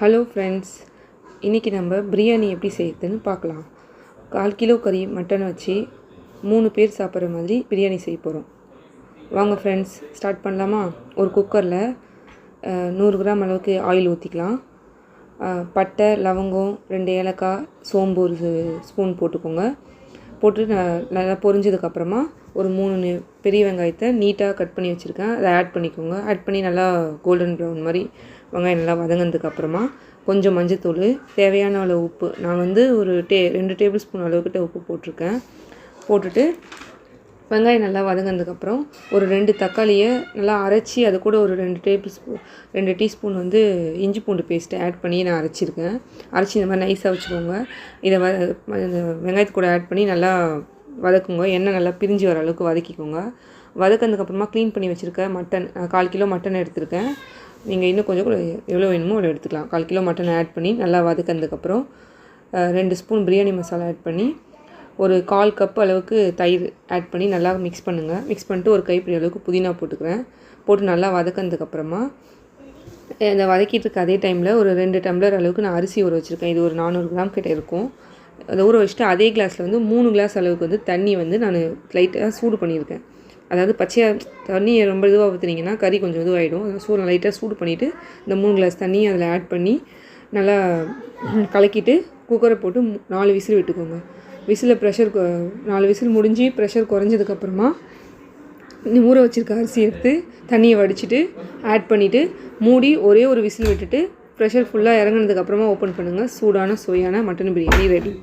Hello friends, இன்றைக்கி நம்ம பிரியாணி எப்படி செய்யுதுன்னு பார்க்கலாம். 1/4 கிலோ கறி மட்டன் வச்சு 3 பேர் சாப்பிட்ற மாதிரி பிரியாணி செய்ய போகிறோம். வாங்க ஃப்ரெண்ட்ஸ், ஸ்டார்ட் பண்ணலாமா? ஒரு குக்கரில் 100 கிராம் அளவுக்கு ஆயில் ஊற்றிக்கலாம். பட்டை, லவங்கம், 2 ஏலக்காய், சோம்பு ஒரு ஸ்பூன் போட்டுக்கோங்க. போட்டு நல்லா பொரிஞ்சதுக்கப்புறமா ஒரு 3 பெரிய வெங்காயத்தை நீட்டாக கட் பண்ணி வச்சுருக்கேன், அதை ஆட் பண்ணிக்கோங்க. ஆட் பண்ணி நல்லா கோல்டன் ப்ரௌன் மாதிரி வெங்காயம் நல்லா வதங்கினதுக்கப்புறமா கொஞ்சம் மஞ்சத்தூள், தேவையான அளவு உப்பு. நான் ஒரு 2 டேபிள் ஸ்பூன் அளவுக்கிட்ட உப்பு போட்டிருக்கேன். போட்டுட்டு வெங்காயம் நல்லா வதங்கினதுக்கப்புறம் ஒரு 2 தக்காளியை நல்லா அரைச்சி அது கூட ஒரு 2 டீஸ்பூன் இஞ்சி பூண்டு பேஸ்ட்டு ஆட் பண்ணி நான் அரைச்சிருக்கேன். அரைச்சி இந்த மாதிரி நைஸாக வச்சுக்கோங்க. இதை வெங்காயத்து கூட ஆட் பண்ணி நல்லா வதக்குங்க. எண்ணெய் நல்லா பிரிஞ்சு வர அளவுக்கு வதக்கிக்கோங்க. வதக்கினதுக்கப்புறமா க்ளீன் பண்ணி வச்சுருக்க மட்டன், 1/4 கிலோ மட்டன் எடுத்திருக்கேன். நீங்கள் இன்னும் கொஞ்சம் கூட எவ்வளோ வேணுமோ அவ்வளோ எடுத்துக்கலாம். 1/4 கிலோ மட்டன் ஆட் பண்ணி நல்லா வதக்கினதுக்கப்புறம் 2 ஸ்பூன் பிரியாணி மசாலா ஆட் பண்ணி ஒரு 1/4 கப் அளவுக்கு தயிர் ஆட் பண்ணி நல்லா மிக்ஸ் பண்ணுங்கள். மிக்ஸ் பண்ணிட்டு ஒரு கைப்பிடி அளவுக்கு புதினா போட்டுக்கிறேன். போட்டு நல்லா வதக்கினதுக்கப்புறமா இந்த வதக்கிட்டு இருக்க அதே டைமில் ஒரு 2 டம்ளர் அளவுக்கு நான் அரிசி ஊற வச்சுருக்கேன். இது ஒரு 400 கிராம் கிட்டே இருக்கும். அதை ஊற வச்சுட்டு அதே கிளாஸில் 3 கிளாஸ் அளவுக்கு தண்ணி நான் லைட்டாக சூடு பண்ணியிருக்கேன். அதாவது பச்சையாக தண்ணியை ரொம்ப இதுவாக ஊற்றுனீங்கன்னா கறி கொஞ்சம் இதுவாகிடும். அதை லைட்டாக சூடு பண்ணிவிட்டு இந்த 3 கிளாஸ் தண்ணியை அதில் ஆட் பண்ணி நல்லா கலக்கிட்டு குக்கரை போட்டு 4 விசில் விட்டுக்கோங்க. விசிலில் 4 விசில் முடிஞ்சு ப்ரெஷர் குறைஞ்சதுக்கப்புறமா ஊற வச்சுருக்க அரிசி எடுத்து தண்ணியை வடிச்சிட்டு ஆட் பண்ணிவிட்டு மூடி ஒரே ஒரு விசில் விட்டுட்டு ப்ரெஷர் ஃபுல்லாக இறங்கினதுக்கப்புறமா ஓப்பன் பண்ணுங்கள். சூடான சுவையான மட்டன் பிரியாணி ரெடி.